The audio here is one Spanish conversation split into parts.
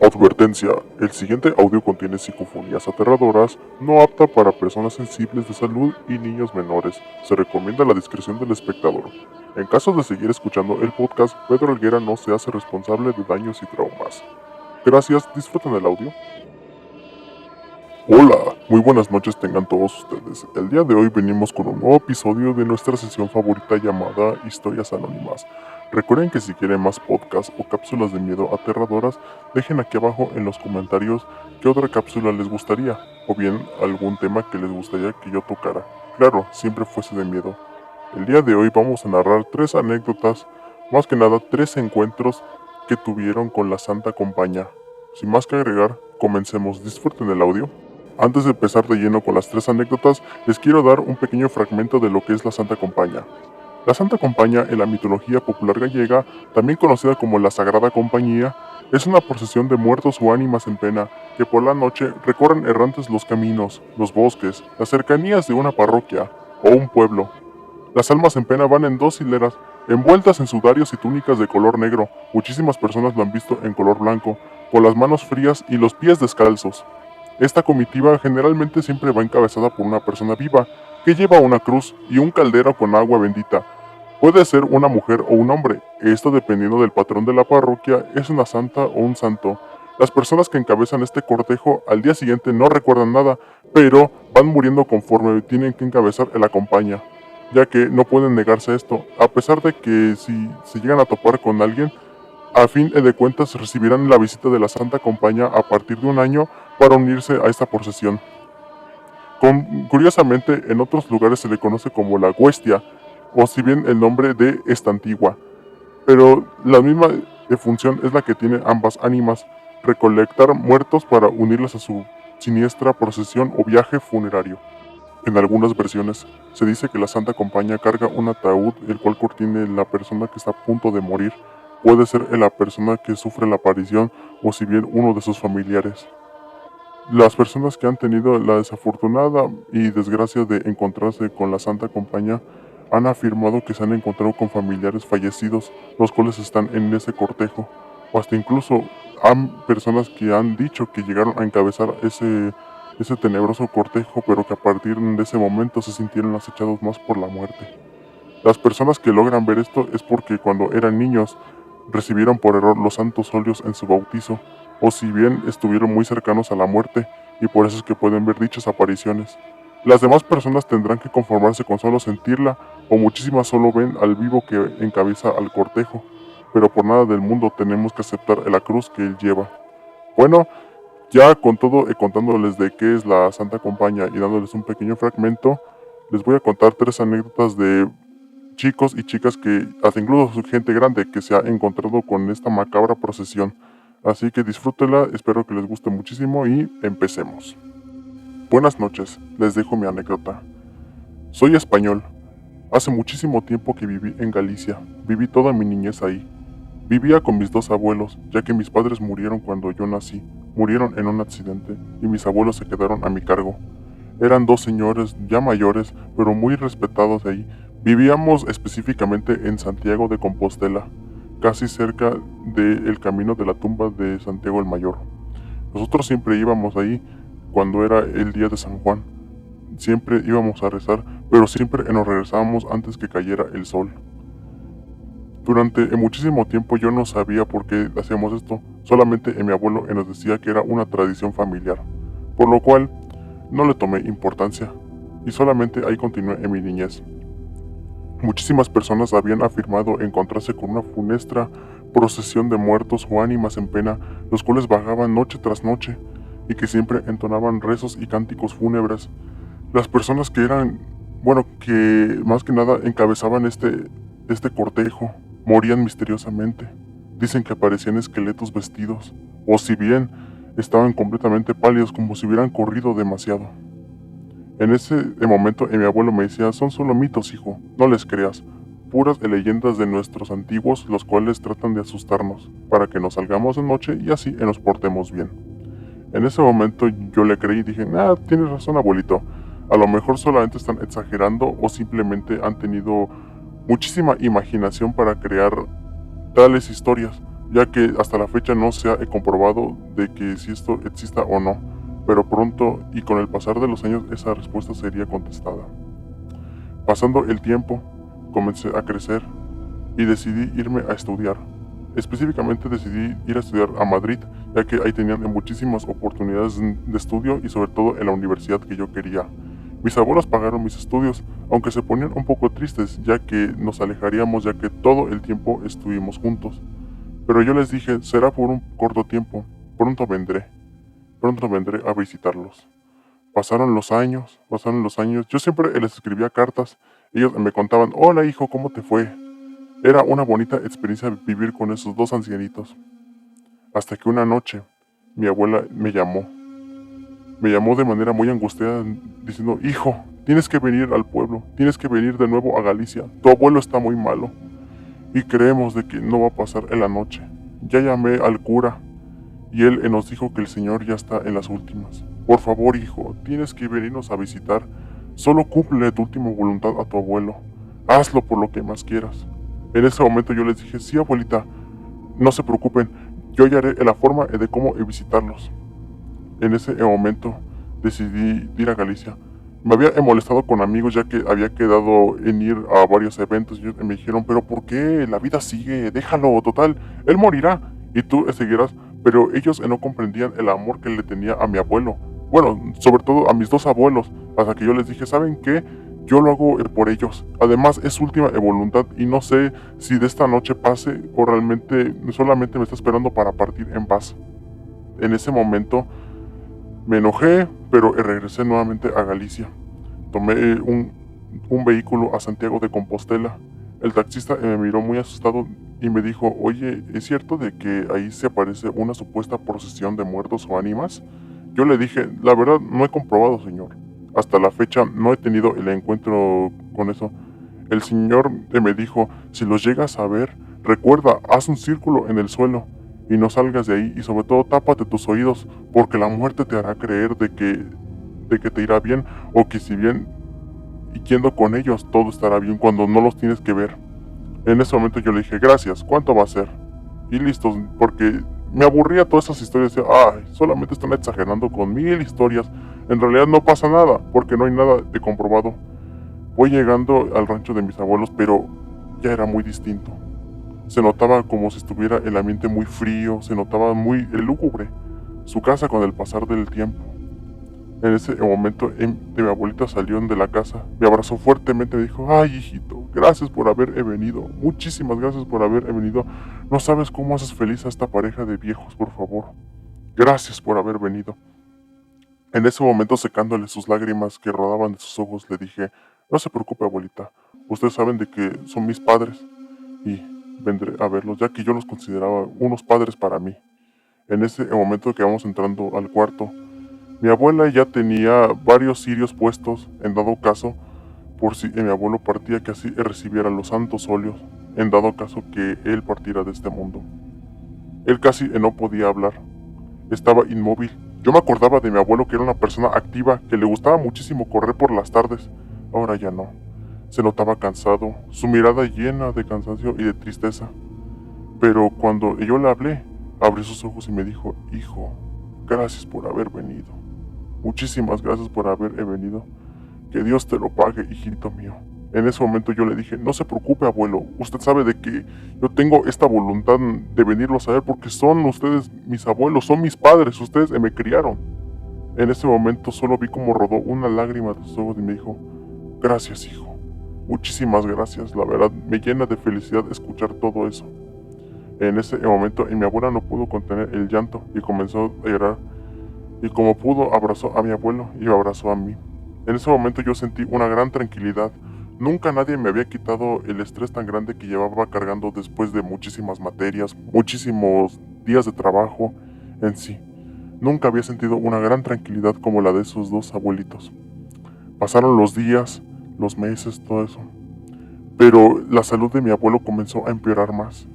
Advertencia: el siguiente audio contiene psicofonías aterradoras, no apta para personas sensibles de salud y niños menores. Se recomienda la discreción del espectador. En caso de seguir escuchando el podcast, Pedro Helguera no se hace responsable de daños y traumas. Gracias, disfruten el audio. Hola, muy buenas noches tengan todos ustedes. El día de hoy venimos con un nuevo episodio de nuestra sesión favorita llamada Historias Anónimas. Recuerden que si quieren más podcasts o cápsulas de miedo aterradoras, dejen aquí abajo en los comentarios qué otra cápsula les gustaría, o bien algún tema que les gustaría que yo tocara. Claro, siempre fuese de miedo. El día de hoy vamos a narrar 3 anécdotas, más que nada 3 encuentros que tuvieron con la Santa Compañía. Sin más que agregar, comencemos. Disfruten el audio. Antes de empezar de lleno con las 3 anécdotas, les quiero dar un pequeño fragmento de lo que es la Santa Compañía. La Santa Compañía en la mitología popular gallega, también conocida como la Sagrada Compañía, es una procesión de muertos o ánimas en pena que por la noche recorren errantes los caminos, los bosques, las cercanías de una parroquia o un pueblo. Las almas en pena van en 2 hileras, envueltas en sudarios y túnicas de color negro. Muchísimas personas lo han visto en color blanco, con las manos frías y los pies descalzos. Esta comitiva generalmente siempre va encabezada por una persona viva, que lleva una cruz y un caldero con agua bendita. Puede ser una mujer o un hombre, esto dependiendo del patrón de la parroquia, es una santa o un santo. Las personas que encabezan este cortejo al día siguiente no recuerdan nada, pero van muriendo conforme tienen que encabezar la compañía, ya que no pueden negarse a esto, a pesar de que si se llegan a topar con alguien, a fin de cuentas recibirán la visita de la Santa Compañía a partir de un año para unirse a esta procesión. Curiosamente, en otros lugares se le conoce como la Huestia, o si bien el nombre de esta antigua, pero la misma función es la que tiene ambas ánimas, recolectar muertos para unirlos a su siniestra procesión o viaje funerario. En algunas versiones se dice que la Santa Compañía carga un ataúd el cual contiene la persona que está a punto de morir. Puede ser la persona que sufre la aparición o si bien uno de sus familiares. Las personas que han tenido la desafortunada y desgracia de encontrarse con la Santa Compañía han afirmado que se han encontrado con familiares fallecidos, los cuales están en ese cortejo, o hasta incluso han personas que han dicho que llegaron a encabezar ese tenebroso cortejo, pero que a partir de ese momento se sintieron acechados más por la muerte. Las personas que logran ver esto es porque cuando eran niños recibieron por error los santos óleos en su bautizo, o si bien estuvieron muy cercanos a la muerte, y por eso es que pueden ver dichas apariciones. Las demás personas tendrán que conformarse con solo sentirla, o muchísimas solo ven al vivo que encabeza al cortejo, pero por nada del mundo tenemos que aceptar la cruz que él lleva. Bueno, ya con todo contándoles de qué es la Santa Compañía y dándoles un pequeño fragmento, les voy a contar 3 anécdotas de chicos y chicas que, hasta incluso gente grande, que se ha encontrado con esta macabra procesión. Así que disfrútenla, espero que les guste muchísimo y empecemos. Buenas noches, les dejo mi anécdota. Soy español. Hace muchísimo tiempo que viví en Galicia, viví toda mi niñez ahí. Vivía con mis 2 abuelos, ya que mis padres murieron cuando yo nací, murieron en un accidente y mis abuelos se quedaron a mi cargo. Eran 2 señores ya mayores, pero muy respetados de ahí. Vivíamos específicamente en Santiago de Compostela, casi cerca del camino de la tumba de Santiago el Mayor. Nosotros siempre íbamos ahí cuando era el día de San Juan. Siempre íbamos a rezar, pero siempre nos regresábamos antes que cayera el sol. Durante muchísimo tiempo yo no sabía por qué hacíamos esto, solamente mi abuelo nos decía que era una tradición familiar, por lo cual no le tomé importancia, y solamente ahí continué en mi niñez. Muchísimas personas habían afirmado encontrarse con una funesta procesión de muertos o ánimas en pena, los cuales vagaban noche tras noche, y que siempre entonaban rezos y cánticos fúnebres. Las personas que que más que nada encabezaban este cortejo, morían misteriosamente. Dicen que aparecían esqueletos vestidos, o si bien estaban completamente pálidos como si hubieran corrido demasiado. En ese momento mi abuelo me decía: son solo mitos, hijo, no les creas, puras leyendas de nuestros antiguos, los cuales tratan de asustarnos, para que nos salgamos de noche y así nos portemos bien. En ese momento yo le creí y dije: tienes razón, abuelito, a lo mejor solamente están exagerando o simplemente han tenido muchísima imaginación para crear tales historias, ya que hasta la fecha no se ha comprobado de que si esto exista o no, pero pronto y con el pasar de los años esa respuesta sería contestada. Pasando el tiempo, comencé a crecer y decidí irme a estudiar. Específicamente decidí ir a estudiar a Madrid, ya que ahí tenían muchísimas oportunidades de estudio y sobre todo en la universidad que yo quería. Mis abuelos pagaron mis estudios, aunque se ponían un poco tristes, ya que nos alejaríamos ya que todo el tiempo estuvimos juntos. Pero yo les dije, será por un corto tiempo, pronto vendré a visitarlos. Pasaron los años, yo siempre les escribía cartas, ellos me contaban, hola hijo, ¿cómo te fue? Era una bonita experiencia vivir con esos dos ancianitos. Hasta que una noche, mi abuela me llamó de manera muy angustiada, diciendo, hijo, tienes que venir al pueblo, tienes que venir de nuevo a Galicia, tu abuelo está muy malo, y creemos de que no va a pasar en la noche. Ya llamé al cura, y él nos dijo que el señor ya está en las últimas. Por favor, hijo, tienes que venirnos a visitar, solo cúmplele tu última voluntad a tu abuelo, hazlo por lo que más quieras. En ese momento yo les dije, sí abuelita, no se preocupen, yo ya haré la forma de cómo visitarlos. En ese momento decidí ir a Galicia. Me había molestado con amigos ya que había quedado en ir a varios eventos y me dijeron, pero ¿por qué? La vida sigue, déjalo, total, él morirá y tú seguirás. Pero ellos no comprendían el amor que le tenía a mi abuelo. Bueno, sobre todo a mis dos abuelos, hasta que yo les dije, ¿saben qué? Yo lo hago por ellos. Además es su última voluntad y no sé si de esta noche pase o realmente solamente me está esperando para partir en paz. En ese momento me enojé, pero regresé nuevamente a Galicia. Tomé un vehículo a Santiago de Compostela. El taxista me miró muy asustado y me dijo, oye, ¿es cierto de que ahí se aparece una supuesta procesión de muertos o ánimas? Yo le dije, la verdad no he comprobado, señor. Hasta la fecha no he tenido el encuentro con eso. El señor me dijo, si los llegas a ver, recuerda, haz un círculo en el suelo y no salgas de ahí y sobre todo tápate tus oídos porque la muerte te hará creer de que te irá bien o que si bien y yendo con ellos todo estará bien cuando no los tienes que ver. En ese momento yo le dije, gracias, ¿cuánto va a ser? Y listo, porque me aburría todas esas historias de, ay, solamente están exagerando con 1000 historias. En realidad no pasa nada, porque no hay nada de comprobado. Voy llegando al rancho de mis abuelos, pero ya era muy distinto. Se notaba como si estuviera el ambiente muy frío, se notaba muy lúgubre. Su casa con el pasar del tiempo. En ese momento de mi abuelita salió de la casa, me abrazó fuertemente y me dijo, ay hijito, gracias por haber venido, muchísimas gracias por haber venido, no sabes cómo haces feliz a esta pareja de viejos, por favor, gracias por haber venido. En ese momento secándole sus lágrimas que rodaban de sus ojos le dije, no se preocupe abuelita, ustedes saben de que son mis padres y vendré a verlos ya que yo los consideraba unos padres para mí. En ese momento que vamos entrando al cuarto, mi abuela ya tenía varios cirios puestos, en dado caso, por si mi abuelo partía, que así recibiera los santos óleos, en dado caso que él partiera de este mundo. Él casi no podía hablar, estaba inmóvil. Yo me acordaba de mi abuelo que era una persona activa, que le gustaba muchísimo correr por las tardes, ahora ya no. Se notaba cansado, su mirada llena de cansancio y de tristeza. Pero cuando yo le hablé, abrió sus ojos y me dijo, hijo, gracias por haber venido. Muchísimas gracias por haber venido. Que Dios te lo pague, hijito mío. En ese momento yo le dije, no se preocupe abuelo, usted sabe de que yo tengo esta voluntad de venirlos a ver porque son ustedes mis abuelos, son mis padres, ustedes me criaron. En ese momento solo vi como rodó una lágrima de sus ojos y me dijo, gracias hijo, muchísimas gracias, la verdad me llena de felicidad escuchar todo eso. En ese momento mi abuela no pudo contener el llanto y comenzó a llorar. Y como pudo, abrazó a mi abuelo y me abrazó a mí. En ese momento yo sentí una gran tranquilidad. Nunca nadie me había quitado el estrés tan grande que llevaba cargando después de muchísimas materias, muchísimos días de trabajo en sí. Nunca había sentido una gran tranquilidad como la de esos dos abuelitos. Pasaron los días, los meses, todo eso. Pero la salud de mi abuelo comenzó a empeorar más.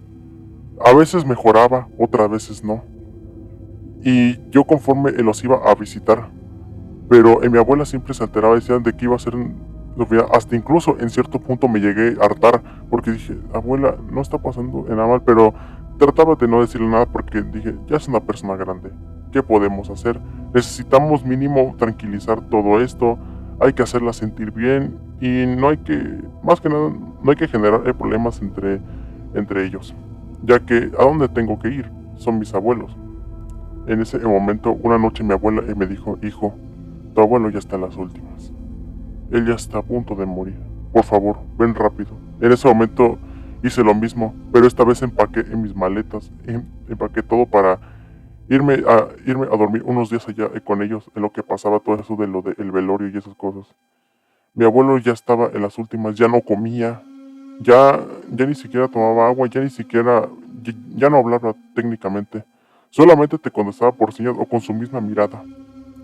A veces mejoraba, otras veces no. Y yo conforme los iba a visitar, pero mi abuela siempre se alteraba, decía de que iba a ser, hasta incluso en cierto punto me llegué a hartar, porque dije, abuela, no está pasando nada mal, pero Trataba de no decirle nada porque dije, ya es una persona grande, ¿qué podemos hacer? Necesitamos mínimo tranquilizar todo esto, hay que hacerla sentir bien y no hay que, más que nada, no hay que generar problemas entre ellos, ya que ¿a dónde tengo que ir? Son mis abuelos. En ese momento, una noche mi abuela me dijo, hijo, tu abuelo ya está en las últimas. Él ya está a punto de morir. Por favor, ven rápido. En ese momento hice lo mismo, pero esta vez empaqué en mis maletas, empaqué todo para irme a dormir unos días allá con ellos, en lo que pasaba todo eso de lo del velorio y esas cosas. Mi abuelo ya estaba en las últimas, ya no comía, ya ni siquiera tomaba agua, ya ni siquiera, ya no hablaba técnicamente. Solamente te contestaba por señas o con su misma mirada.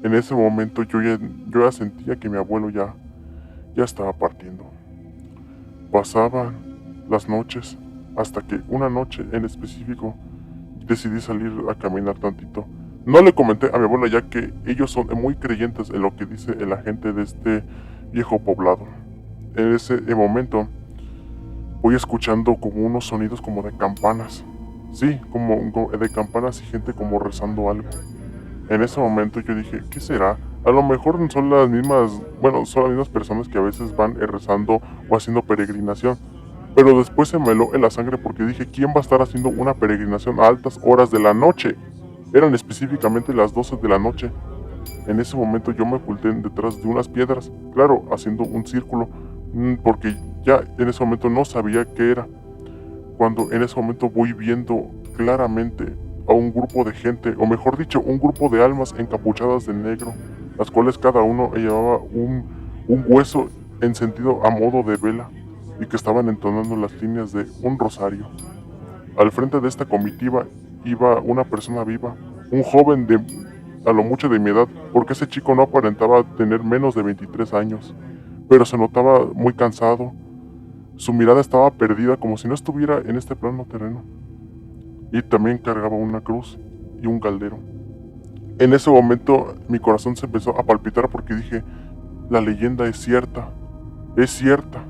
En ese momento yo ya sentía que mi abuelo ya estaba partiendo. Pasaban las noches hasta que una noche en específico decidí salir a caminar tantito. No le comenté a mi abuela ya que ellos son muy creyentes en lo que dice la gente de este viejo poblado. En ese momento voy escuchando como unos sonidos como de campanas. Sí, como de campanas y gente como rezando algo. En ese momento yo dije, ¿qué será? A lo mejor son las mismas, bueno, son las mismas personas que a veces van rezando o haciendo peregrinación. Pero después se me heló en la sangre porque dije, ¿quién va a estar haciendo una peregrinación a altas horas de la noche? Eran específicamente las 12 de la noche. En ese momento yo me oculté detrás de unas piedras, claro, haciendo un círculo, porque ya en ese momento no sabía qué era. Cuando en ese momento voy viendo claramente a un grupo de gente, o mejor dicho, un grupo de almas encapuchadas de negro, las cuales cada uno llevaba un hueso encendido a modo de vela y que estaban entonando las líneas de un rosario. Al frente de esta comitiva iba una persona viva, un joven de a lo mucho de mi edad, porque ese chico no aparentaba tener menos de 23 años, pero se notaba muy cansado. Su mirada estaba perdida como si no estuviera en este plano terreno. Y también cargaba una cruz y un caldero. En ese momento mi corazón se empezó a palpitar porque dije, la leyenda es cierta, es cierta.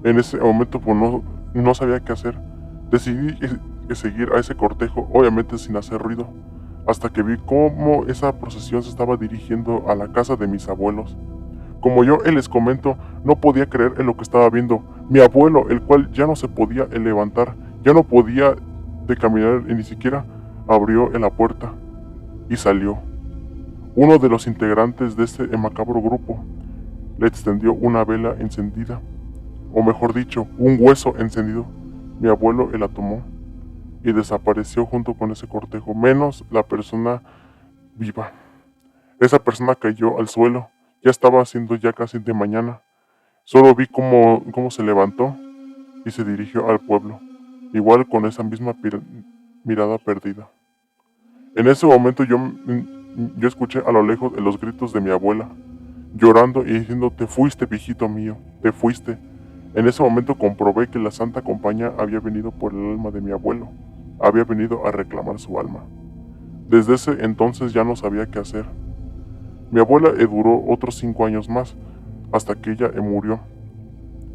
En ese momento pues no sabía qué hacer. Decidí seguir a ese cortejo, obviamente sin hacer ruido, hasta que vi cómo esa procesión se estaba dirigiendo a la casa de mis abuelos. Como yo les comento, no podía creer en lo que estaba viendo. Mi abuelo, el cual ya no se podía levantar, ya no podía de caminar y ni siquiera abrió en la puerta y salió. Uno de los integrantes de ese macabro grupo le extendió una vela encendida, o mejor dicho, un hueso encendido. Mi abuelo la tomó y desapareció junto con ese cortejo, menos la persona viva. Esa persona cayó al suelo, ya estaba siendo ya casi de mañana. Solo vi cómo se levantó y se dirigió al pueblo, igual con esa misma mirada perdida. En ese momento yo escuché a lo lejos los gritos de mi abuela, llorando y diciendo, te fuiste, viejito mío, te fuiste. En ese momento comprobé que la Santa Compañía había venido por el alma de mi abuelo, había venido a reclamar su alma. Desde ese entonces ya no sabía qué hacer. Mi abuela duró otros 5 años más, hasta que ella murió.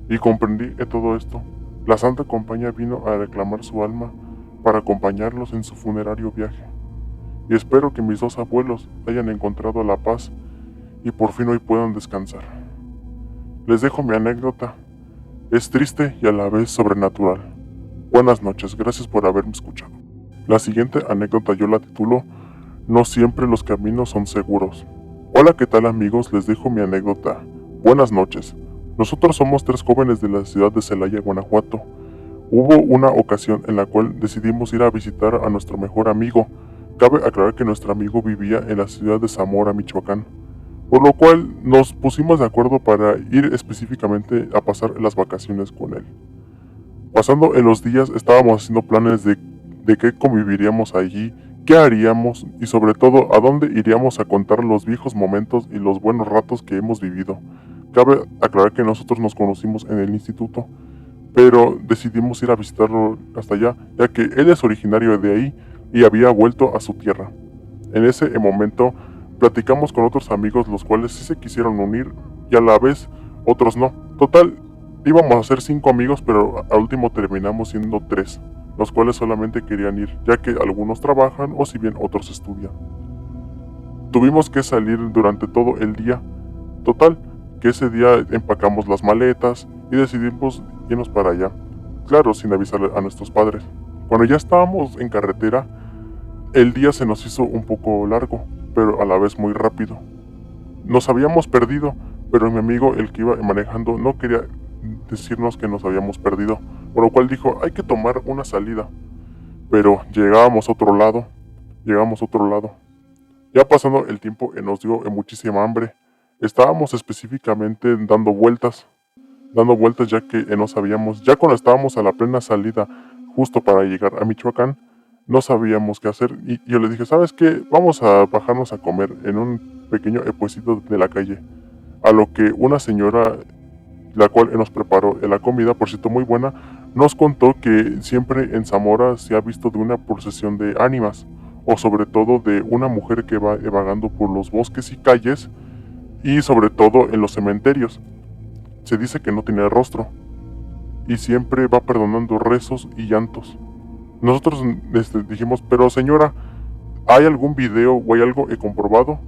Y comprendí que todo esto, la Santa Compañía vino a reclamar su alma para acompañarlos en su funerario viaje. Y espero que mis 2 abuelos hayan encontrado la paz y por fin hoy puedan descansar. Les dejo mi anécdota. Es triste y a la vez sobrenatural. Buenas noches, gracias por haberme escuchado. La siguiente anécdota yo la titulo No siempre los caminos son seguros. Hola, ¿qué tal amigos? Les dejo mi anécdota. Buenas noches. Nosotros somos 3 jóvenes de la ciudad de Celaya, Guanajuato. Hubo una ocasión en la cual decidimos ir a visitar a nuestro mejor amigo. Cabe aclarar que nuestro amigo vivía en la ciudad de Zamora, Michoacán, por lo cual nos pusimos de acuerdo para ir específicamente a pasar las vacaciones con él. Pasando en los días estábamos haciendo planes de qué conviviríamos allí, qué haríamos y sobre todo a dónde iríamos a contar los viejos momentos y los buenos ratos que hemos vivido. Cabe aclarar que nosotros nos conocimos en el instituto, pero decidimos ir a visitarlo hasta allá, ya que él es originario de ahí y había vuelto a su tierra. En ese momento platicamos con otros amigos los cuales sí se quisieron unir y a la vez otros no. Total, íbamos a ser 5 amigos, pero al último terminamos siendo 3. los cuales solamente querían ir, ya que algunos trabajan o si bien otros estudian. Tuvimos que salir durante todo el día. Total, que ese día empacamos las maletas y decidimos irnos para allá. Claro, sin avisarle a nuestros padres. Cuando ya estábamos en carretera, el día se nos hizo un poco largo, pero a la vez muy rápido. Nos habíamos perdido, pero mi amigo, el que iba manejando, no quería decirnos que nos habíamos perdido, por lo cual dijo, hay que tomar una salida. Pero llegábamos a otro lado. Ya pasando el tiempo nos dio muchísima hambre. Estábamos específicamente dando vueltas ya que no sabíamos, ya cuando estábamos a la plena salida, justo para llegar a Michoacán, no sabíamos qué hacer y yo le dije, ¿sabes qué? Vamos a bajarnos a comer en un pequeño puestito de la calle. A lo que una señora, la cual nos preparó la comida, por cierto muy buena, nos contó que siempre en Zamora se ha visto de una procesión de ánimas, o sobre todo de una mujer que va vagando por los bosques y calles, y sobre todo en los cementerios. Se dice que no tiene rostro, y siempre va perdonando rezos y llantos. Nosotros dijimos, pero señora, ¿hay algún video o hay algo comprobado?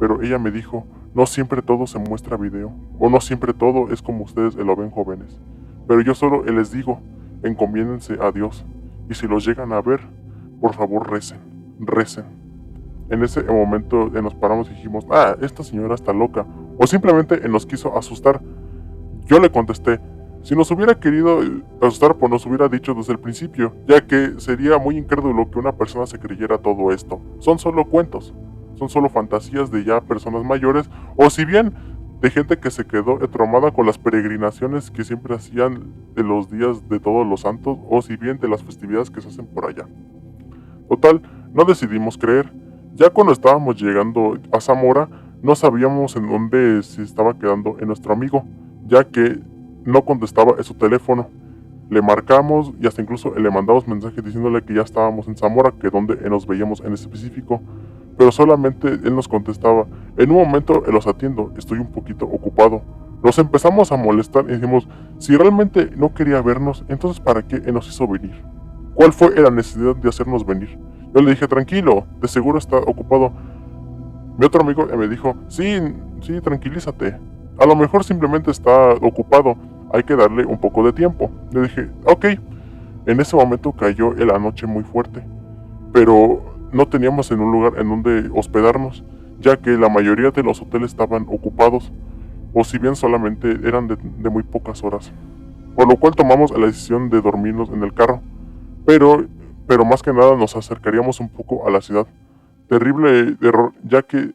Pero ella me dijo, no siempre todo se muestra video, o no siempre todo es como ustedes lo ven, jóvenes. Pero yo solo les digo, encomiéndense a Dios, y si los llegan a ver, por favor recen. En ese momento nos paramos y dijimos, esta señora está loca, o simplemente nos quiso asustar. Yo le contesté, si nos hubiera querido asustar, pues nos hubiera dicho desde el principio, ya que sería muy incrédulo que una persona se creyera todo esto. Son solo cuentos, son solo fantasías de ya personas mayores, o si bien de gente que se quedó traumada con las peregrinaciones que siempre hacían de los días de todos los santos, o si bien de las festividades que se hacen por allá. Total, no decidimos creer. Ya cuando estábamos llegando a Zamora, no sabíamos en dónde se estaba quedando nuestro amigo, ya que no contestaba en su teléfono. Le marcamos y hasta incluso le mandamos mensajes diciéndole que ya estábamos en Zamora, que donde nos veíamos en específico, pero solamente él nos contestaba, en un momento los atiendo, estoy un poquito ocupado. Nos empezamos a molestar y dijimos, si realmente no quería vernos, entonces ¿para qué nos hizo venir? ¿Cuál fue la necesidad de hacernos venir? Yo le dije, tranquilo, de seguro está ocupado. Mi otro amigo me dijo, sí, tranquilízate. A lo mejor simplemente está ocupado, hay que darle un poco de tiempo. Le dije, ok. En ese momento cayó la noche muy fuerte, pero no teníamos en un lugar en donde hospedarnos, ya que la mayoría de los hoteles estaban ocupados, o si bien solamente eran de muy pocas horas. Por lo cual tomamos la decisión de dormirnos en el carro, pero más que nada nos acercaríamos un poco a la ciudad. Terrible error, ya que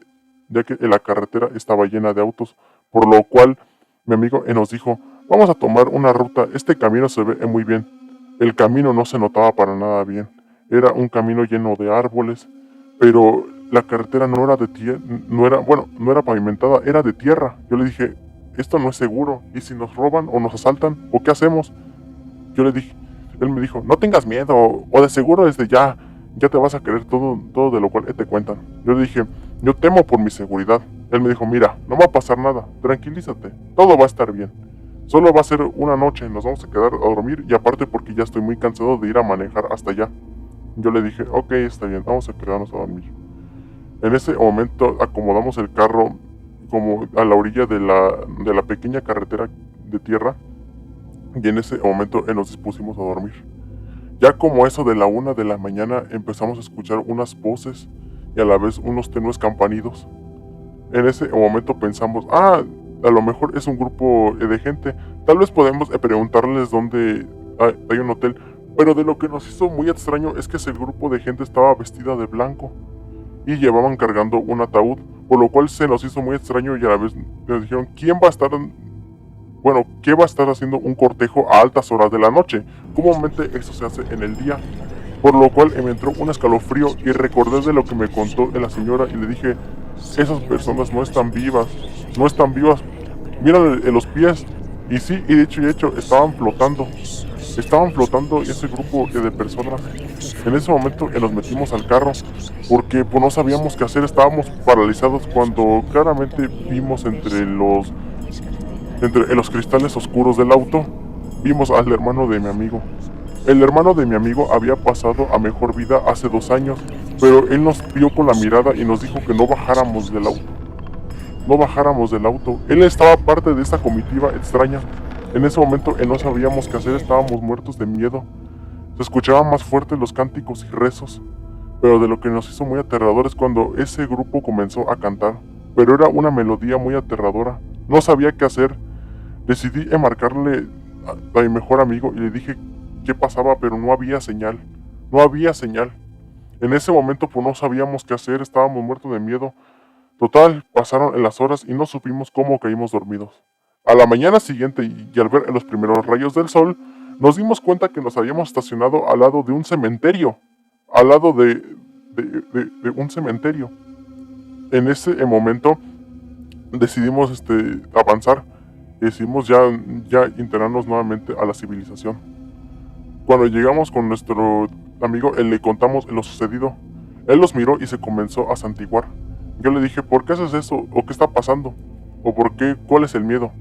la carretera estaba llena de autos, por lo cual mi amigo nos dijo, vamos a tomar una ruta, este camino se ve muy bien. El camino no se notaba para nada bien, era un camino lleno de árboles, pero la carretera no era no era pavimentada, era de tierra. Yo le dije, esto no es seguro, ¿y si nos roban o nos asaltan, o qué hacemos? Yo le dije, él me dijo, no tengas miedo, o de seguro desde ya te vas a creer todo de lo cual te cuentan. Yo le dije, yo temo por mi seguridad. Él me dijo, mira, no va a pasar nada, tranquilízate, todo va a estar bien. Solo va a ser una noche, nos vamos a quedar a dormir y aparte porque ya estoy muy cansado de ir a manejar hasta allá. Yo le dije, ok, está bien, vamos a quedarnos a dormir. En ese momento acomodamos el carro como a la orilla de la pequeña carretera de tierra y en ese momento nos dispusimos a dormir. Ya como eso de la 1 de la mañana empezamos a escuchar unas voces y a la vez unos tenues campanidos. En ese momento pensamos, a lo mejor es un grupo de gente, tal vez podemos preguntarles dónde hay un hotel, pero de lo que nos hizo muy extraño es que ese grupo de gente estaba vestida de blanco y llevaban cargando un ataúd, por lo cual se nos hizo muy extraño y a la vez nos dijeron, ¿qué va a estar haciendo un cortejo a altas horas de la noche? Comúnmente eso se hace en el día. Por lo cual me entró un escalofrío y recordé de lo que me contó la señora y le dije, esas personas no están vivas, mira los pies. Y sí, y dicho y hecho, estaban flotando ese grupo de personas. En ese momento nos metimos al carro porque pues, no sabíamos qué hacer, estábamos paralizados cuando claramente vimos entre los cristales oscuros del auto, vimos al hermano de mi amigo. El hermano de mi amigo había pasado a mejor vida hace 2 años, pero él nos vio con la mirada y nos dijo que no bajáramos del auto. No bajáramos del auto. Él estaba parte de esta comitiva extraña. En ese momento no sabíamos qué hacer, estábamos muertos de miedo. Se escuchaban más fuertes los cánticos y rezos, pero de lo que nos hizo muy aterrador es cuando ese grupo comenzó a cantar, pero era una melodía muy aterradora. No sabía qué hacer. Decidí marcarle a mi mejor amigo y le dije qué pasaba, pero no había señal. No había señal. En ese momento pues no sabíamos qué hacer, estábamos muertos de miedo. Total, pasaron las horas y no supimos cómo caímos dormidos. A la mañana siguiente y al ver los primeros rayos del sol, nos dimos cuenta que nos habíamos estacionado al lado de un cementerio. Al lado de un cementerio. En ese momento decidimos avanzar y decidimos ya integrarnos nuevamente a la civilización. Cuando llegamos con nuestro amigo, le contamos lo sucedido. Él nos miró y se comenzó a santiguar. Yo le dije, ¿por qué haces eso? ¿O qué está pasando? ¿O por qué? ¿Cuál es el miedo?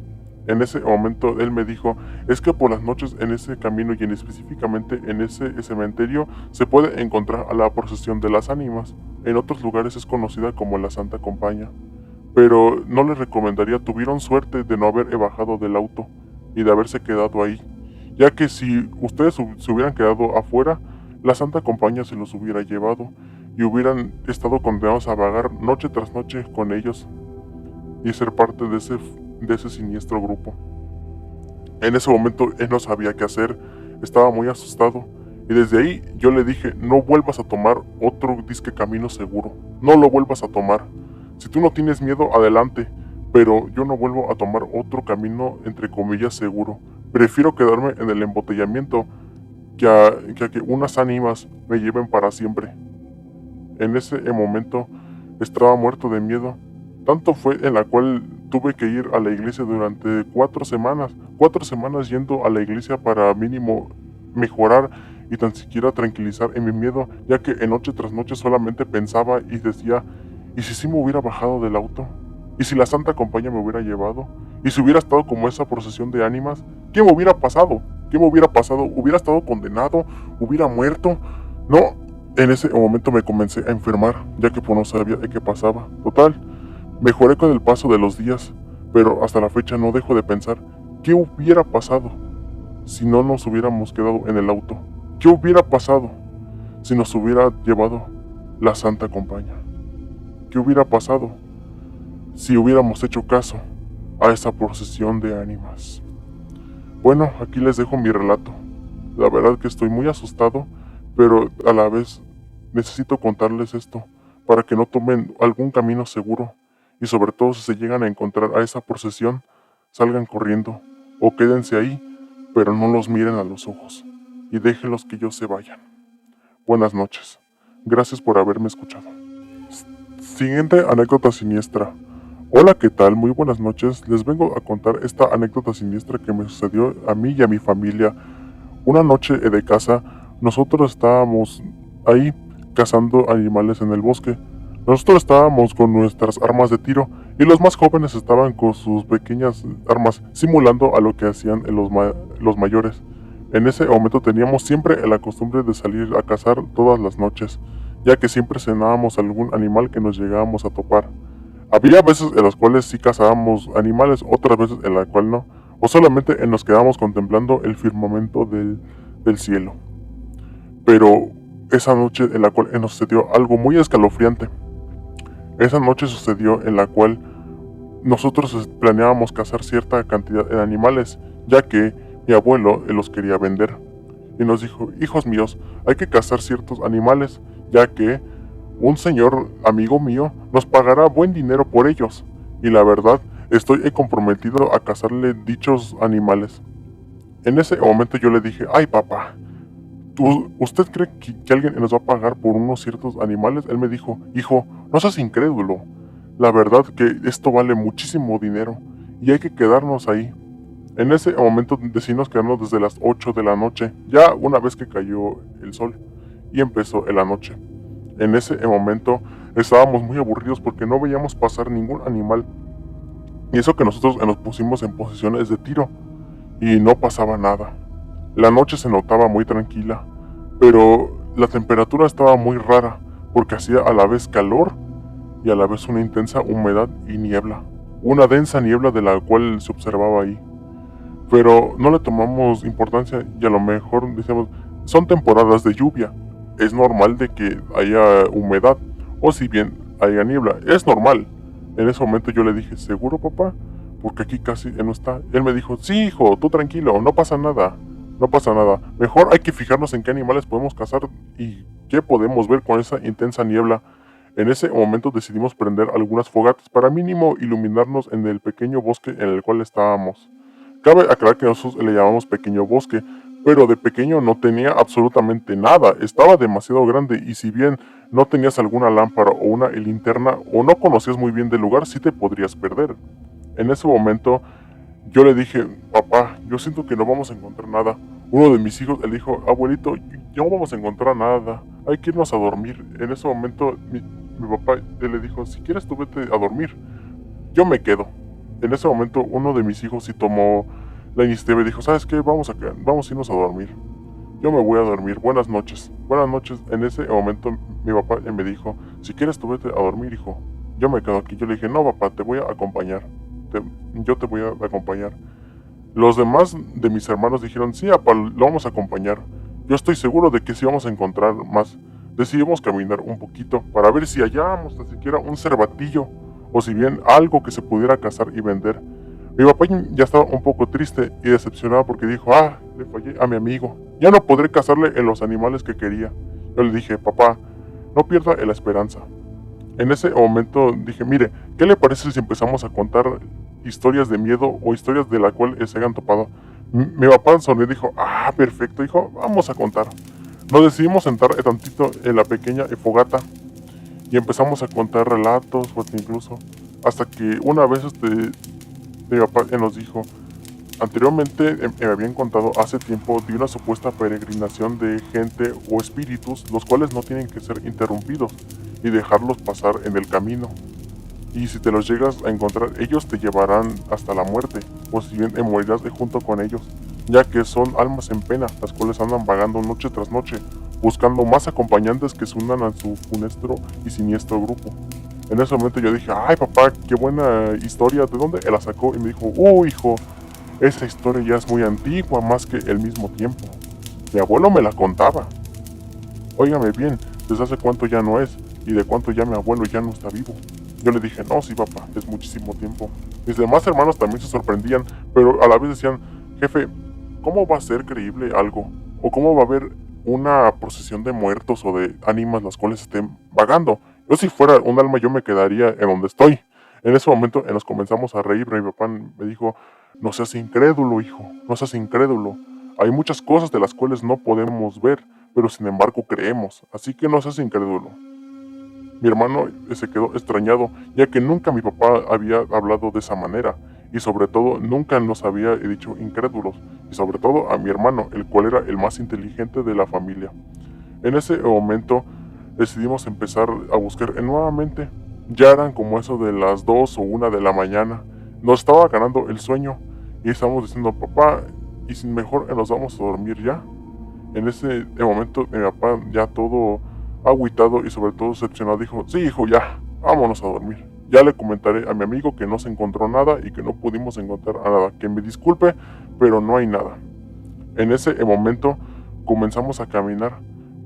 En ese momento él me dijo, es que por las noches en ese camino y específicamente en ese cementerio se puede encontrar a la procesión de las ánimas. En otros lugares es conocida como la Santa Compañía. Pero no les recomendaría, tuvieron suerte de no haber bajado del auto y de haberse quedado ahí, ya que si ustedes se hubieran quedado afuera, la Santa Compañía se los hubiera llevado y hubieran estado condenados a vagar noche tras noche con ellos y ser parte de ese siniestro grupo. En ese momento él no sabía qué hacer, estaba muy asustado y desde ahí yo le dije, no vuelvas a tomar otro disque camino seguro, no lo vuelvas a tomar. Si tú no tienes miedo, adelante, pero yo no vuelvo a tomar otro camino entre comillas seguro. Prefiero quedarme en el embotellamiento que a que unas ánimas me lleven para siempre. En ese momento estaba muerto de miedo. Tanto fue en la cual tuve que ir a la iglesia durante 4 semanas. 4 semanas yendo a la iglesia para mínimo mejorar y tan siquiera tranquilizar en mi miedo, ya que en noche tras noche solamente pensaba y decía, ¿y si sí me hubiera bajado del auto? ¿Y si la Santa Compañía me hubiera llevado? ¿Y si hubiera estado como esa procesión de ánimas? ¿Qué me hubiera pasado? ¿Qué me hubiera pasado? ¿Hubiera estado condenado? ¿Hubiera muerto? No, en ese momento me comencé a enfermar, ya que pues no sabía de qué pasaba. Total, mejoré con el paso de los días, pero hasta la fecha no dejo de pensar, ¿qué hubiera pasado si no nos hubiéramos quedado en el auto? ¿Qué hubiera pasado si nos hubiera llevado la Santa Compañía? ¿Qué hubiera pasado si hubiéramos hecho caso a esa procesión de ánimas? Bueno, aquí les dejo mi relato. La verdad que estoy muy asustado, pero a la vez necesito contarles esto para que no tomen algún camino seguro y sobre todo si se llegan a encontrar a esa procesión, salgan corriendo o quédense ahí, pero no los miren a los ojos y déjenlos que ellos se vayan. Buenas noches. Gracias por haberme escuchado. Siguiente anécdota siniestra. Hola, ¿qué tal? Muy buenas noches. Les vengo a contar esta anécdota siniestra que me sucedió a mí y a mi familia. Una noche de caza, nosotros estábamos ahí cazando animales en el bosque. Nosotros estábamos con nuestras armas de tiro y los más jóvenes estaban con sus pequeñas armas, simulando a lo que hacían los mayores. En ese momento teníamos siempre la costumbre de salir a cazar todas las noches, ya que siempre cenábamos algún animal que nos llegábamos a topar. Había veces en las cuales sí cazábamos animales, otras veces en las cuales no, o solamente nos quedábamos contemplando el firmamento del cielo. Pero esa noche en la cual nos sucedió algo muy escalofriante. Esa noche sucedió en la cual nosotros planeábamos cazar cierta cantidad de animales, ya que mi abuelo los quería vender. Y nos dijo, hijos míos, hay que cazar ciertos animales, ya que un señor amigo mío nos pagará buen dinero por ellos. Y la verdad, estoy comprometido a cazarle dichos animales. En ese momento yo le dije, ay papá, ¿usted cree que alguien nos va a pagar por unos ciertos animales? Él me dijo, hijo, no seas incrédulo. La verdad que esto vale muchísimo dinero y hay que quedarnos ahí. En ese momento decidimos quedarnos desde las 8 de la noche, ya una vez que cayó el sol y empezó la noche. En ese momento estábamos muy aburridos porque no veíamos pasar ningún animal. Y eso que nosotros nos pusimos en posiciones de tiro y no pasaba nada. La noche se notaba muy tranquila, pero la temperatura estaba muy rara, porque hacía a la vez calor y a la vez una intensa humedad y niebla, una densa niebla de la cual se observaba ahí. Pero no le tomamos importancia y a lo mejor decíamos, son temporadas de lluvia, es normal de que haya humedad, o si bien haya niebla, es normal. En ese momento yo le dije, ¿seguro, papá? Porque aquí casi no está. Él me dijo, sí, hijo, tú tranquilo, no pasa nada, no pasa nada. Mejor hay que fijarnos en qué animales podemos cazar y qué podemos ver con esa intensa niebla. En ese momento decidimos prender algunas fogatas para mínimo iluminarnos en el pequeño bosque en el cual estábamos. Cabe aclarar que nosotros le llamamos pequeño bosque, pero de pequeño no tenía absolutamente nada, estaba demasiado grande y si bien no tenías alguna lámpara o una linterna o no conocías muy bien del lugar, sí te podrías perder. En ese momento yo le dije, papá, yo siento que no vamos a encontrar nada. Uno de mis hijos le dijo, abuelito, no vamos a encontrar nada, hay que irnos a dormir. En ese momento mi papá le dijo, si quieres tú vete a dormir, yo me quedo. En ese momento uno de mis hijos sí tomó la iniciativa y dijo, ¿sabes qué? Vamos a irnos a dormir. Yo me voy a dormir. Buenas noches. Buenas noches. En ese momento mi papá me dijo, si quieres tú vete a dormir, hijo. Yo me quedo aquí. Yo le dije, no, papá, te voy a acompañar. Yo te voy a acompañar. Los demás de mis hermanos dijeron, sí, papá, lo vamos a acompañar. Yo estoy seguro de que sí vamos a encontrar más. Decidimos caminar un poquito para ver si hallábamos tan siquiera un cervatillo o si bien algo que se pudiera cazar y vender. Mi papá ya estaba un poco triste y decepcionado porque dijo, le fallé a mi amigo, ya no podré cazarle en los animales que quería. Yo le dije, papá, no pierda la esperanza. En ese momento dije, mire, ¿qué le parece si empezamos a contar historias de miedo o historias de la cual se hayan topado? Mi papá sonrió y dijo, perfecto, hijo, vamos a contar. Nos decidimos sentar tantito en la pequeña fogata y empezamos a contar relatos, o incluso hasta que una vez mi papá nos dijo, anteriormente me habían contado hace tiempo de una supuesta peregrinación de gente o espíritus, los cuales no tienen que ser interrumpidos y dejarlos pasar en el camino. Y si te los llegas a encontrar, ellos te llevarán hasta la muerte, o si bien morirás junto con ellos, ya que son almas en pena, las cuales andan vagando noche tras noche, buscando más acompañantes que se unan a su funestro y siniestro grupo. En ese momento yo dije, ay papá, qué buena historia, ¿de dónde la sacó? Y me dijo, hijo, esa historia ya es muy antigua, más que el mismo tiempo. Mi abuelo me la contaba. Óigame bien, ¿desde hace cuánto ya no es? ¿Y de cuánto ya mi abuelo ya no está vivo? Yo le dije, no, sí papá, es muchísimo tiempo. Mis demás hermanos también se sorprendían, pero a la vez decían, jefe, ¿cómo va a ser creíble algo? ¿O cómo va a haber una procesión de muertos o de ánimas las cuales estén vagando? Yo si fuera un alma yo me quedaría en donde estoy. En ese momento nos comenzamos a reír, pero mi papá me dijo, no seas incrédulo, hijo, no seas incrédulo. Hay muchas cosas de las cuales no podemos ver, pero sin embargo creemos, así que no seas incrédulo. Mi hermano se quedó extrañado, ya que nunca mi papá había hablado de esa manera, y sobre todo nunca nos había dicho incrédulos, y sobre todo a mi hermano, el cual era el más inteligente de la familia. En ese momento decidimos empezar a buscar nuevamente. Ya eran como eso de las 2 o 1 de la mañana. Nos estaba ganando el sueño y estábamos diciendo, papá, ¿y si mejor nos vamos a dormir ya? En ese momento mi papá ya todo agüitado y sobre todo decepcionado dijo, sí hijo, ya, vámonos a dormir. Ya le comentaré a mi amigo que no se encontró nada y que no pudimos encontrar nada, que me disculpe, pero no hay nada. En ese momento comenzamos a caminar,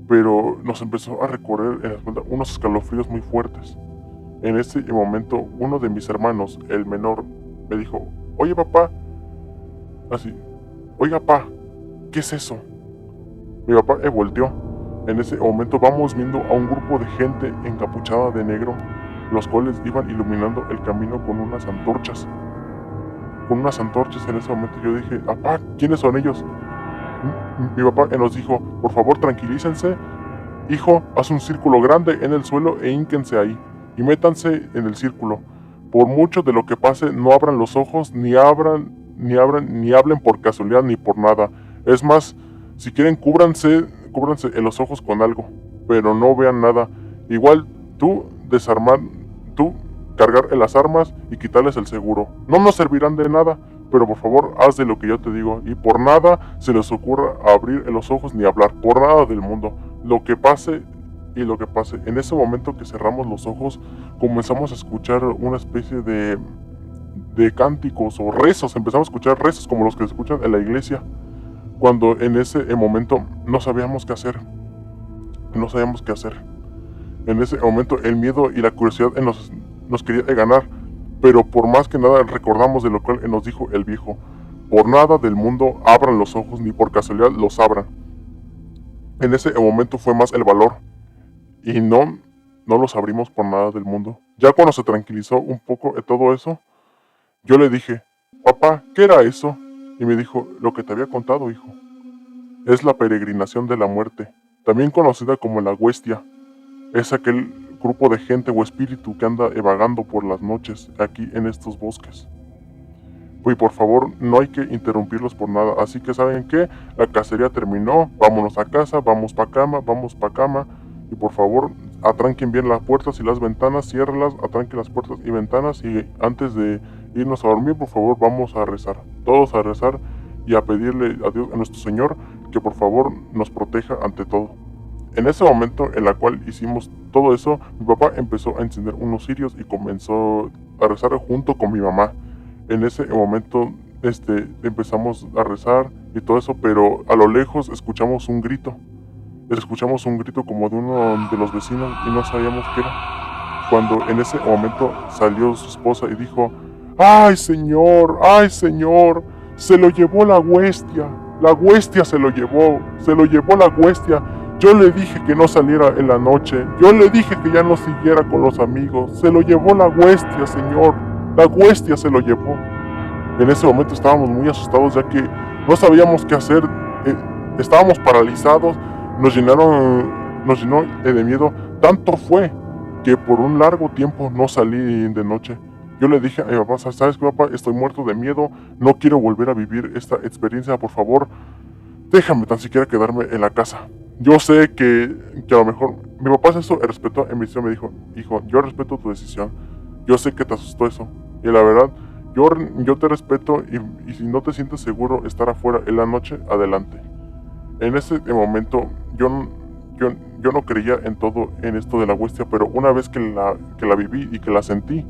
pero nos empezó a recorrer en la espalda unos escalofríos muy fuertes. En ese momento uno de mis hermanos, el menor, me dijo, oye papá, así, oiga papá, ¿qué es eso? Mi papá volteó. En ese momento vamos viendo a un grupo de gente encapuchada de negro, los cuales iban iluminando el camino con unas antorchas. Con unas antorchas en ese momento yo dije, papá, ¿quiénes son ellos? Mi papá nos dijo, por favor tranquilícense, hijo, haz un círculo grande en el suelo e hínquense ahí, y métanse en el círculo. Por mucho de lo que pase, no abran los ojos, ni hablen por casualidad ni por nada. Es más, si quieren, cúbranse en los ojos con algo, pero no vean nada. Igual tú cargar en las armas y quitarles el seguro. No nos servirán de nada, pero por favor haz de lo que yo te digo y por nada se les ocurra abrir los ojos ni hablar, por nada del mundo. Lo que pase y lo que pase. En ese momento que cerramos los ojos, comenzamos a escuchar una especie de cánticos o rezos. Empezamos a escuchar rezos como los que se escuchan en la iglesia. Cuando en ese momento no sabíamos qué hacer. No sabíamos qué hacer. En ese momento el miedo y la curiosidad nos quería ganar. Pero por más que nada recordamos de lo cual nos dijo el viejo. Por nada del mundo abran los ojos, ni por casualidad los abran. En ese momento fue más el valor. Y no los abrimos por nada del mundo. Ya cuando se tranquilizó un poco de todo eso, yo le dije, papá, ¿qué era eso? Y me dijo, lo que te había contado, hijo. Es la peregrinación de la muerte, también conocida como la huestia. Es aquel grupo de gente o espíritu que anda evagando por las noches aquí en estos bosques. Y por favor, no hay que interrumpirlos por nada. Así que, ¿saben qué? La cacería terminó, vámonos a casa, vamos pa' cama. Y por favor, atranquen bien las puertas y las ventanas, ciérrenlas, atranquen las puertas y ventanas. Y antes de irnos a dormir, por favor, vamos a rezar. Todos a rezar y a pedirle a Dios, a nuestro Señor, que por favor nos proteja ante todo. En ese momento en el cual hicimos todo eso, mi papá empezó a encender unos cirios y comenzó a rezar junto con mi mamá. En ese momento empezamos a rezar y todo eso, pero a lo lejos escuchamos un grito. Escuchamos un grito como de uno de los vecinos y no sabíamos qué era. Cuando en ese momento salió su esposa y dijo, ¡ay señor! Se lo llevó la huestia se lo llevó la huestia. Yo le dije que no saliera en la noche, yo le dije que ya no siguiera con los amigos, se lo llevó la huestia, señor, la huestia se lo llevó. En ese momento estábamos muy asustados ya que no sabíamos qué hacer, estábamos paralizados. Nos llenó de miedo. Tanto fue que por un largo tiempo no salí de noche. Yo le dije a mi papá, ¿sabes qué, papá? Estoy muerto de miedo, no quiero volver a vivir esta experiencia, por favor, déjame tan siquiera quedarme en la casa. Yo sé que a lo mejor mi papá eso respetó en mi decisión, me dijo, hijo, yo respeto tu decisión, yo sé que te asustó eso, y la verdad, yo te respeto y si no te sientes seguro estar afuera en la noche, adelante. En ese momento yo no creía en todo en esto de la huestia, pero una vez que la viví y que la sentí,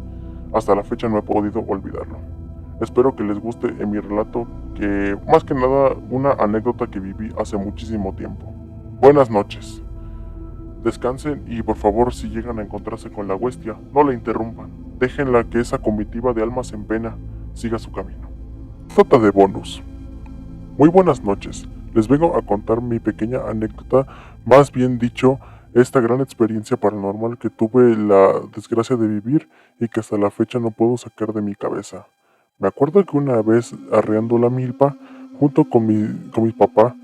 hasta la fecha no he podido olvidarlo. Espero que les guste en mi relato, que más que nada una anécdota que viví hace muchísimo tiempo. Buenas noches. Descansen y por favor, si llegan a encontrarse con la huestia, no la interrumpan. Déjenla que esa comitiva de almas en pena siga su camino. Nota de bonus. Muy buenas noches. Les vengo a contar mi pequeña anécdota, más bien dicho, esta gran experiencia paranormal que tuve la desgracia de vivir y que hasta la fecha no puedo sacar de mi cabeza. Me acuerdo que una vez arreando la milpa, junto con mi papá,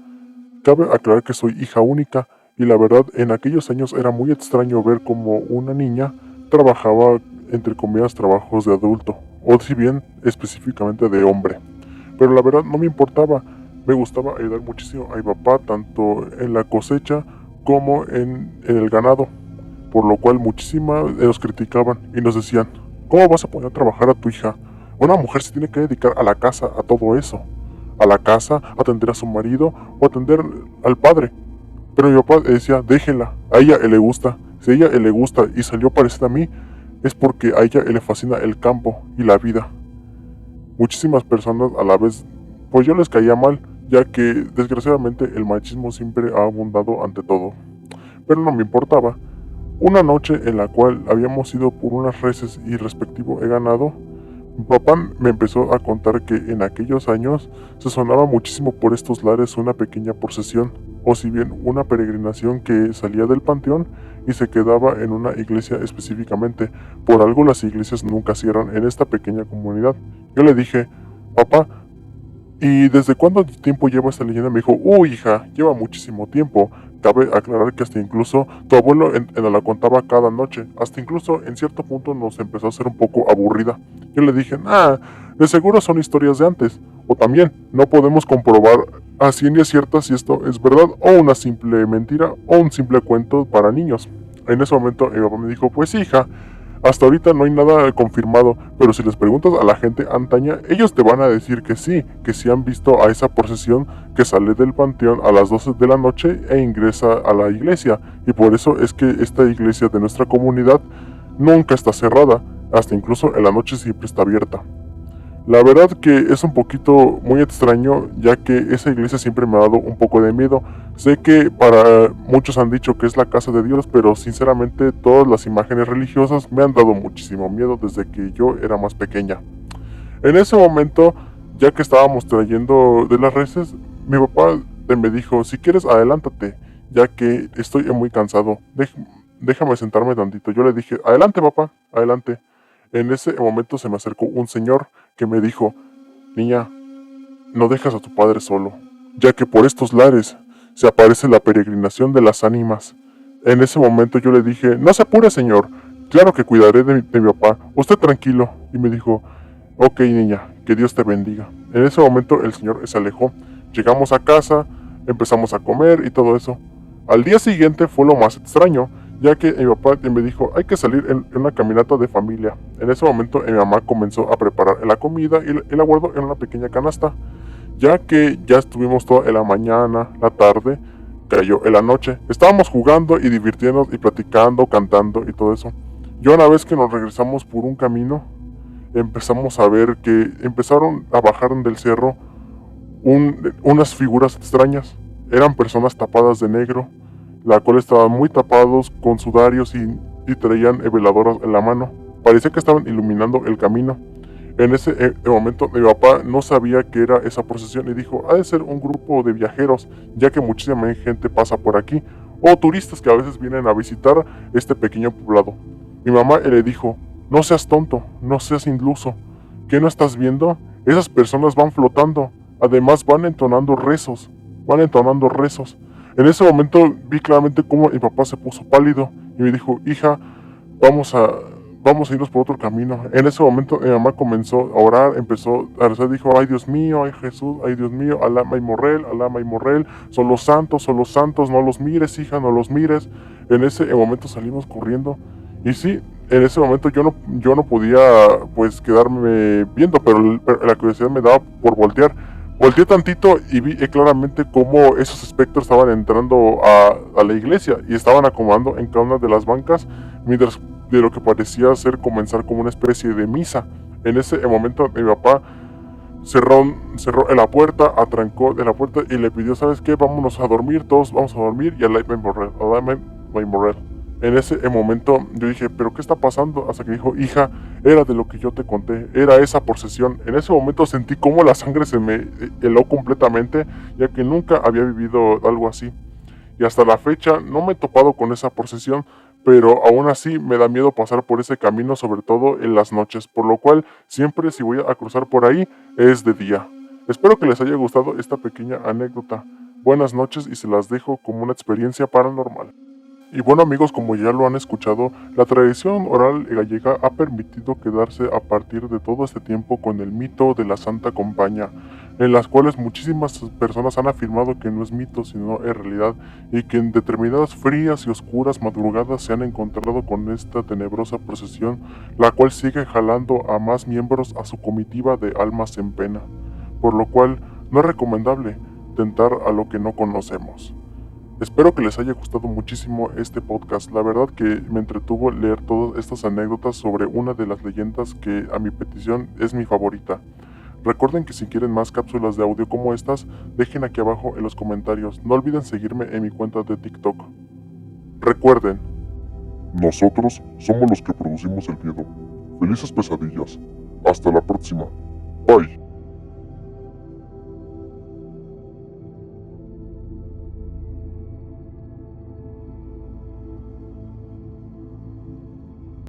cabe aclarar que soy hija única, y la verdad en aquellos años era muy extraño ver cómo una niña trabajaba, entre comillas, trabajos de adulto, o si bien específicamente de hombre. Pero la verdad no me importaba. Me gustaba ayudar muchísimo a mi papá, tanto en la cosecha como en el ganado, por lo cual muchísimas nos criticaban y nos decían, ¿cómo vas a poner a trabajar a tu hija? Una mujer se tiene que dedicar a la casa, a todo eso, a la casa, atender a su marido o atender al padre. Pero mi papá decía, déjela, a ella le gusta, si a ella le gusta y salió parecida a mí, es porque a ella le fascina el campo y la vida. Muchísimas personas a la vez, pues yo les caía mal, ya que desgraciadamente el machismo siempre ha abundado ante todo. Pero no me importaba. Una noche en la cual habíamos ido por unas reses y respectivo ganado, mi papá me empezó a contar que en aquellos años se sonaba muchísimo por estos lares una pequeña procesión, o si bien una peregrinación que salía del panteón y se quedaba en una iglesia específicamente. Por algo las iglesias nunca cierran en esta pequeña comunidad. Yo le dije, papá, ¿y desde cuánto tiempo lleva esta leyenda? Me dijo, hija, lleva muchísimo tiempo. Cabe aclarar que hasta incluso tu abuelo la contaba cada noche. Hasta incluso en cierto punto nos empezó a ser un poco aburrida. Yo le dije, de seguro son historias de antes. O también, no podemos comprobar a ciencia cierta si esto es verdad o una simple mentira o un simple cuento para niños. En ese momento mi papá me dijo, pues hija, Hasta ahorita no hay nada confirmado, pero si les preguntas a la gente antaña, ellos te van a decir que sí han visto a esa procesión que sale del panteón a las 12 de la noche e ingresa a la iglesia. Y por eso es que esta iglesia de nuestra comunidad nunca está cerrada, hasta incluso en la noche siempre está abierta. La verdad que es un poquito muy extraño, ya que esa iglesia siempre me ha dado un poco de miedo. Sé que para muchos han dicho que es la casa de Dios, pero sinceramente todas las imágenes religiosas me han dado muchísimo miedo desde que yo era más pequeña. En ese momento, ya que estábamos trayendo de las reses, mi papá me dijo, si quieres adelántate, ya que estoy muy cansado, déjame sentarme tantito. Yo le dije, adelante papá, adelante. En ese momento se me acercó un señor que me dijo, niña, no dejas a tu padre solo, ya que por estos lares se aparece la peregrinación de las ánimas. En ese momento yo le dije, no se apure señor, claro que cuidaré de mi papá, usted tranquilo. Y me dijo, ok niña, que Dios te bendiga. En ese momento el señor se alejó, llegamos a casa, empezamos a comer y todo eso. Al día siguiente fue lo más extraño, ya que mi papá me dijo, hay que salir en una caminata de familia. En ese momento mi mamá comenzó a preparar la comida y la guardó en una pequeña canasta. Ya que ya estuvimos toda en la mañana, la tarde, cayó en la noche. Estábamos jugando y divirtiéndonos y platicando, cantando y todo eso. Y una vez que nos regresamos por un camino, empezamos a ver que empezaron a bajar del cerro unas figuras extrañas. Eran personas tapadas de negro, la cual estaban muy tapados con sudarios y traían veladoras en la mano. Parecía que estaban iluminando el camino. En ese momento mi papá no sabía qué era esa procesión y dijo, ha de ser un grupo de viajeros, ya que muchísima gente pasa por aquí, o turistas que a veces vienen a visitar este pequeño poblado. Mi mamá le dijo, no seas tonto, no seas iluso, ¿qué no estás viendo? Esas personas van flotando, además van entonando rezos. En ese momento vi claramente cómo mi papá se puso pálido y me dijo, hija, vamos a irnos por otro camino. En ese momento mi mamá comenzó a orar, empezó a rezar, dijo, ay Dios mío, ay Jesús, ay Dios mío, alama y morrel, son los santos, no los mires, hija, no los mires. En ese momento salimos corriendo y sí, en ese momento yo no podía pues quedarme viendo, pero la curiosidad me daba por voltear. Volteé tantito y vi claramente cómo esos espectros estaban entrando a la iglesia y estaban acomodando en cada una de las bancas, mientras de lo que parecía ser comenzar como una especie de misa. En ese momento mi papá cerró la puerta, atrancó de la puerta y le pidió, ¿sabes qué? Vámonos a dormir, todos vamos a dormir y alama y morrel. En ese momento yo dije, ¿pero qué está pasando? Hasta que dijo, hija, era de lo que yo te conté, era esa procesión. En ese momento sentí como la sangre se me heló completamente, ya que nunca había vivido algo así. Y hasta la fecha no me he topado con esa procesión, pero aún así me da miedo pasar por ese camino, sobre todo en las noches, por lo cual siempre si voy a cruzar por ahí es de día. Espero que les haya gustado esta pequeña anécdota. Buenas noches y se las dejo como una experiencia paranormal. Y bueno amigos, como ya lo han escuchado, la tradición oral gallega ha permitido quedarse a partir de todo este tiempo con el mito de la Santa Compaña, en las cuales muchísimas personas han afirmado que no es mito sino es realidad, y que en determinadas frías y oscuras madrugadas se han encontrado con esta tenebrosa procesión, la cual sigue jalando a más miembros a su comitiva de almas en pena, por lo cual no es recomendable tentar a lo que no conocemos. Espero que les haya gustado muchísimo este podcast. La verdad que me entretuvo leer todas estas anécdotas sobre una de las leyendas que a mi petición es mi favorita. Recuerden que si quieren más cápsulas de audio como estas, dejen aquí abajo en los comentarios. No olviden seguirme en mi cuenta de TikTok. Recuerden, nosotros somos los que producimos el miedo. Felices pesadillas. Hasta la próxima. Bye.